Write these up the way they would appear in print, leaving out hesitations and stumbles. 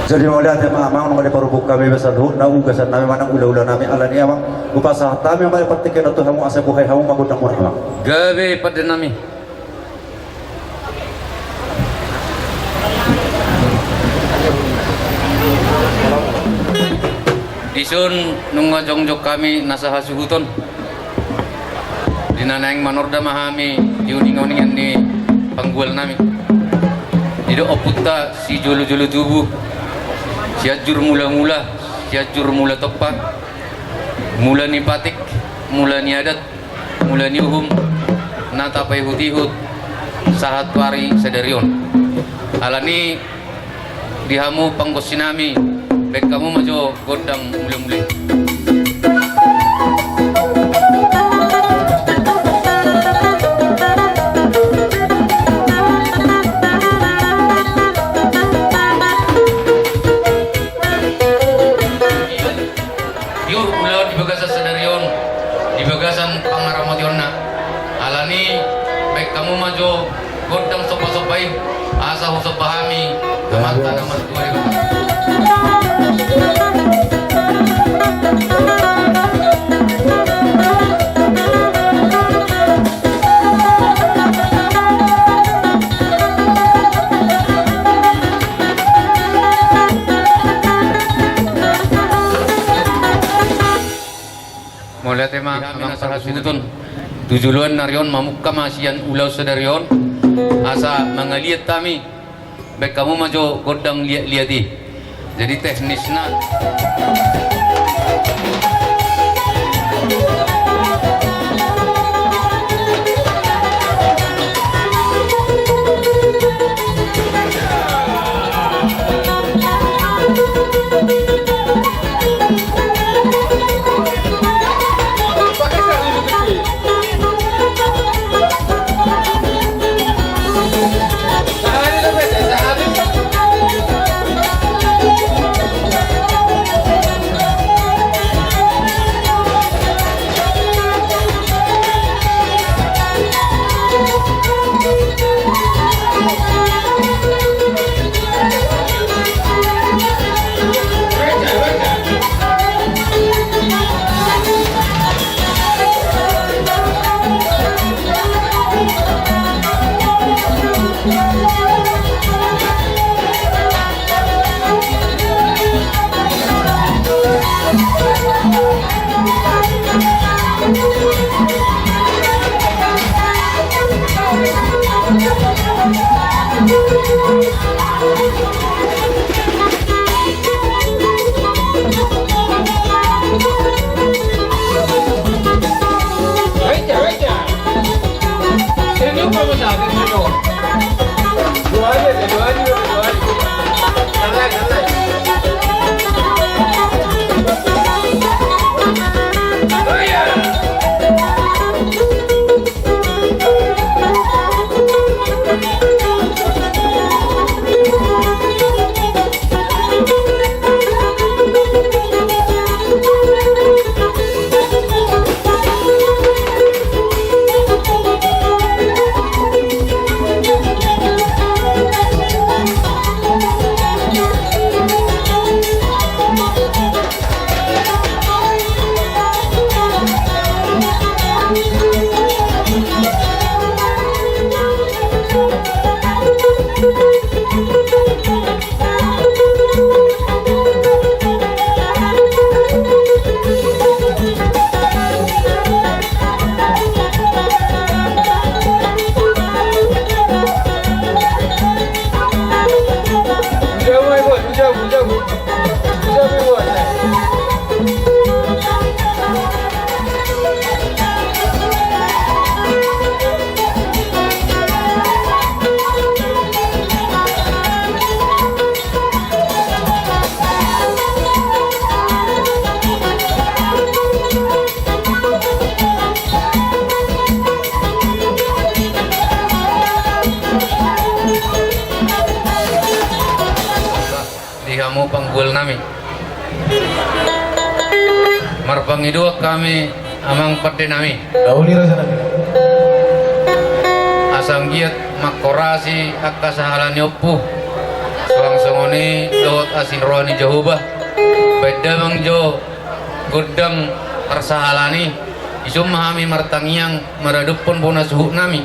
Jadi mulai ada mamang nong ada parubuk kami besar hu na ugasan nami manang ula-ula nami ala ni amang upasa tami ang patikan ato hamu asa buhay hamu magudang mo amang. Gawe pada nami. Isun nunga jongjok kami nasa hasuhuton. Dinanaing manorda mahami diuning-uningan ni panggual nami. Dido oputta si julu-julu tubuh. Siajur mula-mula, siajur mula tepat, mula ni patik, mula ni adat, mula ni uhum, natapai hutihut, sahat wari sedarion. Alani dihamu pangkosinami, baik kamu majo godang mula-mula. Alani baik kamu maju godang sopa-sopai asa usap pahami kemata nama tua itu. Mulai tema amang sarasutun tujuluan narion mamukka masian ulau sedarion asa mangaliat kami baik kamu maju godang liati jadi teknisnya kamu panggul nami marpangiduak kami amang pade nami asang giat makorasi akasahalan yopu Suang sangoni dot asin rohani Jehovah. Beda bang Jo godang persahalani. Isu mahami martangiang meradupun bona suhu nami.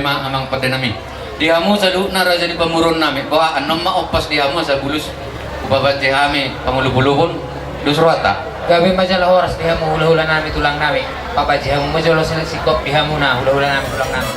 Amang pada nami dihamu sa na raja di pamurun nami bahwa anom maopas dihamu sa bulus babat jehami pangulu-buluhun dusrota gabi majalah horas dihamu hula-hula nami tulang nami papa jihamu majalah sikop dihamu na hula-hula nami tulang nami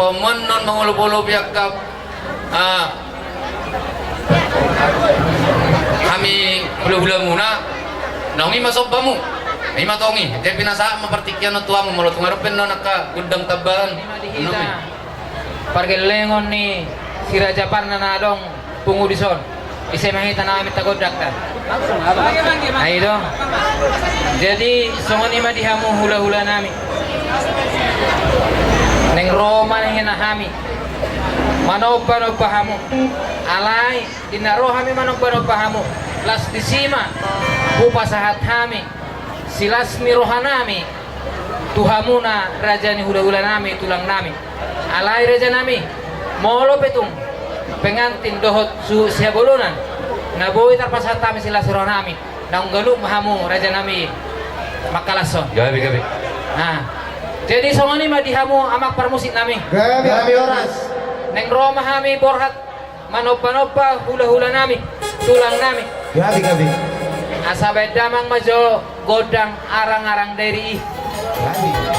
pemenon mengulu-ulu pihak kami hula-hula muna nongi masobamu ay matongi tapi nasa mapartikyan na tuamu mulot ngarapin no naka gudang tabahan Kita pargelengon ni si Raja Parna na dong pungudison. Isa mahita namin tagod daktar. Ay dong. Jadi songon ima dihamu hula-hula namin. Neng Roma neng hinahami. Manobano pahamu. Alay dinaro hami manobano pahamu. Las disima upasahat hami. Silas ni rohanami. Tuhamuna raja ni hula-hula nami tulang nami. Alay raja nami. Molo petung pengantin dohot su siabulunan. Nabuhi tarpasat kami sila siro nami. Naung galuk mahamu raja nami makalason. gabi Nah, jadi songoni madihamu amak permusik nami. Gabi oras. Neng Roma hami borhat manopa-nopa hula-hula nami tulang nami. Gabi. Asa bedamang majo godang arang-arang dari Gabi.